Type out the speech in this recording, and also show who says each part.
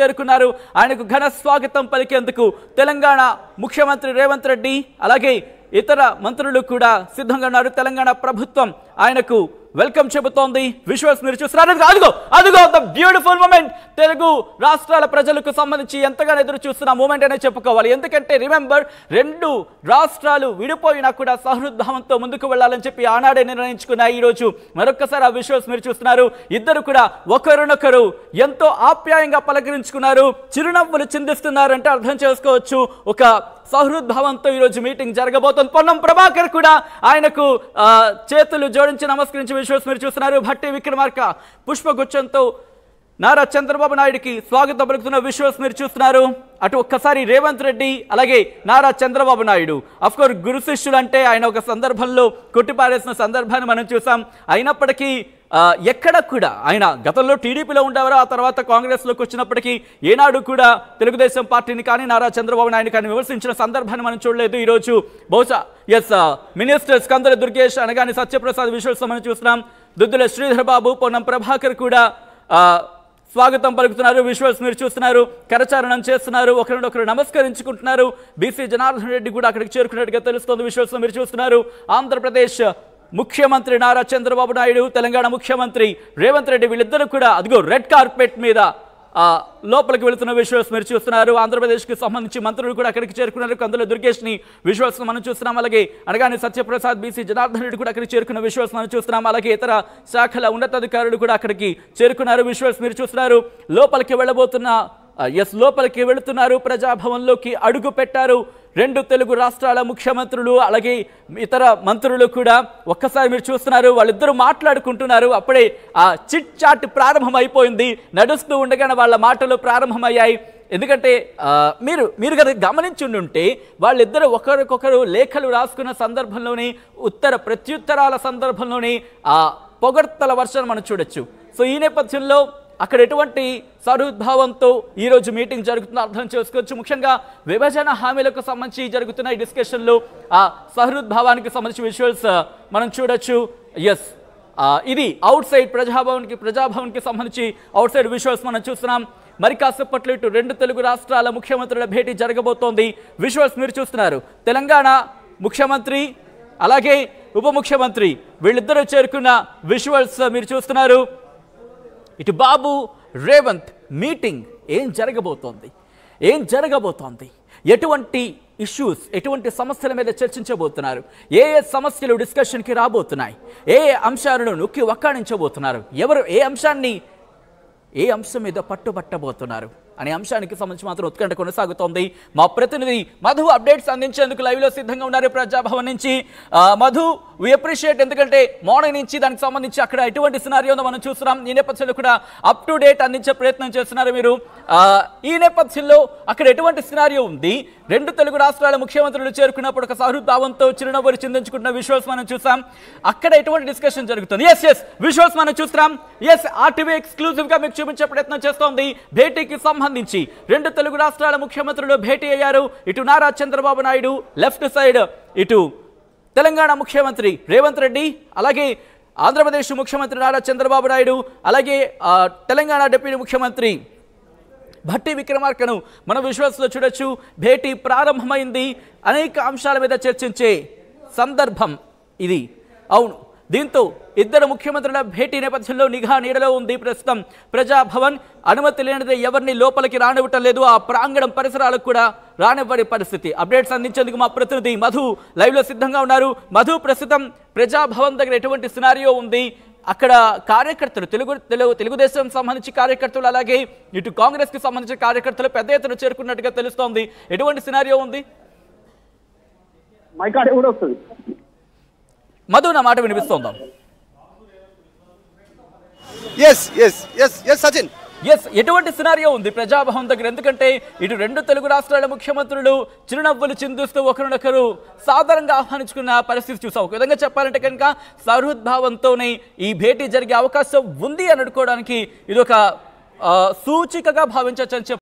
Speaker 1: చేరుకున్నారు. ఆయనకు ఘన స్వాగతం పలికేందుకు తెలంగాణ ముఖ్యమంత్రి రేవంత్ రెడ్డి అలాగే ఇతర మంత్రులు కూడా సిద్ధంగా ఉన్నారు. తెలంగాణ ప్రభుత్వం ఆయనకు వెల్కమ్ చెబుతోంది. విజువల్స్ మీరు చూస్తున్నారు. అదిగో ద బ్యూటిఫుల్ మూమెంట్. తెలుగు రాష్ట్రాల ప్రజలకు సంబంధించి ఎంతగానో ఎదురు చూస్తున్న మూమెంట్ అనే చెప్పుకోవాలి. ఎందుకంటే రిమెంబర్, రెండు రాష్ట్రాలు విడిపోయినా కూడా సహృద్భావంతో ముందుకు వెళ్లాలని చెప్పి ఆనాడే నిర్ణయించుకున్న ఈ రోజు మరొక్కసారి ఆ విజువల్స్ మీరు చూస్తున్నారు. ఇద్దరు కూడా ఒకరినొకరు ఎంతో ఆప్యాయంగా పలకరించుకున్నారు, చిరునవ్వులు చిందిస్తున్నారు అంటే అర్థం చేసుకోవచ్చు. ఒక సహృద్భావంతో ఈ రోజు మీటింగ్ జరగబోతోంది. పొన్నం ప్రభాకర్ కూడా ఆయనకు చేతులు జోడించి నమస్కరించి విజువల్స్ మీరు చూస్తున్నారు. భట్టి విక్రమార్క పుష్పగుచ్చంతో నారా చంద్రబాబు నాయుడికి స్వాగతం పలుకుతున్న విజువల్స్ మీరు చూస్తున్నారు. అటు ఒక్కసారి రేవంత్ రెడ్డి అలాగే నారా చంద్రబాబు నాయుడు అఫ్కోర్స్ గురు శిష్యులు అంటే ఆయన ఒక సందర్భంలో కొట్టిపారేసిన సందర్భాన్ని మనం చూసాం. అయినప్పటికీ ఎక్కడ కూడా ఆయన గతంలో టీడీపీలో ఉండేవారు, ఆ తర్వాత కాంగ్రెస్లోకి వచ్చినప్పటికీ ఏనాడు కూడా తెలుగుదేశం పార్టీని కానీ నారా చంద్రబాబు నాయుడు కానీ విమర్శించిన సందర్భాన్ని మనం చూడలేదు. ఈరోజు బహుశా మినిస్టర్స్ కందుల దుర్గేష్ అనగానే సత్యప్రసాద్ విజువల్స్ మనం చూస్తున్నాం. దుద్దుల శ్రీధర్ బాబు, పొన్నం ప్రభాకర్ కూడా స్వాగతం పలుకుతున్నారు. విజువల్స్ మీరు చూస్తున్నారు. కరచారణం చేస్తున్నారు, ఒకరినొకరు నమస్కరించుకుంటున్నారు. బీసీ జనార్దన్ రెడ్డి కూడా అక్కడికి చేరుకున్నట్టుగా తెలుస్తోంది. విజువల్స్ మీరు చూస్తున్నారు. ఆంధ్రప్రదేశ్ ముఖ్యమంత్రి నారా చంద్రబాబు నాయుడు, తెలంగాణ ముఖ్యమంత్రి రేవంత్ రెడ్డి వీళ్ళిద్దరూ కూడా అదిగో రెడ్ కార్పెట్ మీద లోపలికి వెళుతున్న విజువల్స్ మీరు చూస్తున్నారు. ఆంధ్రప్రదేశ్కి సంబంధించి మంత్రులు కూడా అక్కడికి చేరుకున్నారు. కందుల దుర్గేష్ ని విజువల్స్ మనం చూస్తున్నాం. అలాగే అనగానే సత్యప్రసాద్, బీసీ జనార్దన్ రెడ్డి కూడా అక్కడికి చేరుకున్న విజువల్స్ మనం చూస్తున్నాం. అలాగే ఇతర శాఖల ఉన్నతాధికారులు కూడా అక్కడికి చేరుకున్నారు. విజువల్స్ మీరు చూస్తున్నారు. లోపలికి వెళుతున్నారు. ప్రజాభవన్లోకి అడుగు పెట్టారు రెండు తెలుగు రాష్ట్రాల ముఖ్యమంత్రులు అలాగే ఇతర మంత్రులు కూడా. ఒక్కసారి మీరు చూస్తున్నారు, వాళ్ళిద్దరూ మాట్లాడుకుంటున్నారు. అప్పుడే ఆ చిట్ చాట్ ప్రారంభమైపోయింది. నడుస్తూ ఉండగానే వాళ్ళ మాటలు ప్రారంభమయ్యాయి. ఎందుకంటే మీరు కనుక గమనించుంటే వాళ్ళిద్దరూ ఒకరికొకరు లేఖలు రాసుకున్న సందర్భంలోని ఉత్తర ప్రత్యుత్తరాల సందర్భంలోని ఆ పొగడ్తల వర్షం మనం చూడొచ్చు. సో ఈ నేపథ్యంలో అక్కడ ఎటువంటి సహృద్భావంతో ఈరోజు మీటింగ్ జరుగుతుందో అర్థం చేసుకోవచ్చు. ముఖ్యంగా విభజన హామీలకు సంబంధించి జరుగుతున్న ఈ డిస్కషన్లో ఆ సహృద్భావానికి సంబంధించి విజువల్స్ మనం చూడొచ్చు. ఇది అవుట్ సైడ్ ప్రజాభవన్కి సంబంధించి అవుట్ సైడ్ విజువల్స్ మనం చూస్తున్నాం. మరి కాసేపట్లో ఇటు రెండు తెలుగు రాష్ట్రాల ముఖ్యమంత్రుల భేటీ జరగబోతోంది. విజువల్స్ మీరు చూస్తున్నారు. తెలంగాణ ముఖ్యమంత్రి అలాగే ఉప ముఖ్యమంత్రి వీళ్ళిద్దరూ చేరుకున్న విజువల్స్ మీరు చూస్తున్నారు. ఇటు బాబు రేవంత్ మీటింగ్ ఏం జరగబోతోంది, ఎటువంటి ఇష్యూస్, ఎటువంటి సమస్యల మీద చర్చించబోతున్నారు, ఏ సమస్యలు డిస్కషన్కి రాబోతున్నాయి, ఏ అంశాలను నొక్కి వక్కాణించబోతున్నారు, ఎవరు ఏ అంశం మీద పట్టుబట్టబోతున్నారు అనే అంశానికి సంబంధించి మాత్రం ఉత్కంఠ కొనసాగుతోంది. మా ప్రతినిధి మధు అప్డేట్స్ అందించేందుకు లైవ్లో సిద్ధంగా ఉన్నారు ప్రజాభవన్ నుంచి. మధు, వి అప్రిషియేట్, ఎందుకంటే మార్నింగ్ నుంచి దానికి సంబంధించి అక్కడ ఎటువంటి సినారియోను మనం చూస్తున్నాం. ఈ నేపథ్యంలో కూడా అప్ టు డేట్ అందించే ప్రయత్నం చేస్తున్నారు మీరు. ఈ నేపథ్యంలో అక్కడ ఎటువంటి సినారియో ఉంది? రెండు తెలుగు రాష్ట్రాల ముఖ్యమంత్రులు చేరుకున్నప్పుడు ఒక సహృద్భావంతో చిరునవ్వులు చిందించుకుంటున్న విజువల్స్ మనం చూసాం. అక్కడ ఎటువంటి డిస్కషన్ జరుగుతుంది? విజువల్స్ మనం చూస్తున్నాం. ఆర్టీవీ ఎక్స్క్లూజివ్ గా మీకు చూపించే ప్రయత్నం చేస్తోంది. భేటీకి సంబంధించి రెండు తెలుగు రాష్ట్రాల ముఖ్యమంత్రులు భేటీ అయ్యారు. ఇటు నారా చంద్రబాబు నాయుడు లెఫ్ట్ సైడ్, ఇటు తెలంగాణ ముఖ్యమంత్రి రేవంత్ రెడ్డి, అలాగే ఆంధ్రప్రదేశ్ ముఖ్యమంత్రి నారా చంద్రబాబు నాయుడు, అలాగే తెలంగాణ డిప్యూటీ ముఖ్యమంత్రి భట్టి విక్రమార్కను మనం విజువల్స్లో చూడొచ్చు. భేటీ ప్రారంభమైంది. అనేక అంశాల మీద చర్చించే సందర్భం ఇది. అవును, దీంతో ఇద్దరు ముఖ్యమంత్రుల భేటీ నేపథ్యంలో నిఘా నీడలో ఉంది ప్రస్తుతం ప్రజాభవన్. అనుమతి లేనిదే ఎవరిని లోపలికి రానివ్వటం లేదు. ఆ ప్రాంగణం పరిసరాలకు కూడా రానివ్వని పరిస్థితి. అప్డేట్స్ అందించేందుకు మా ప్రతినిధి మధు లైవ్లో సిద్ధంగా ఉన్నారు. మధు, ప్రస్తుతం ప్రజాభవన్ దగ్గర ఎటువంటి సినారియో ఉంది? అక్కడ కార్యకర్తలు, తెలుగుదేశం సంబంధించి కార్యకర్తలు అలాగే ఇటు కాంగ్రెస్ కి సంబంధించిన కార్యకర్తలు పెద్ద ఎత్తున చేరుకున్నట్టుగా తెలుస్తోంది. ఎటువంటి సినారియో ఉంది? మధు, నా మాట వినిపిస్తోందా?
Speaker 2: సచిన్,
Speaker 1: ఎటువంటి సినారియో ఉంది ప్రజాభవన్ దగ్గర? ఎందుకంటే ఇటు రెండు తెలుగు రాష్ట్రాల ముఖ్యమంత్రులు చిరునవ్వులు చిందిస్తూ ఒకరినొకరు సాధారణంగా ఆహ్వానించుకున్న పరిస్థితి చూసాం. ఒక విధంగా చెప్పాలంటే కనుక సహృద్భావంతోనే ఈ భేటీ జరిగే అవకాశం ఉంది అని అనుకోవడానికి ఇది ఒక సూచికగా భావించవచ్చు అని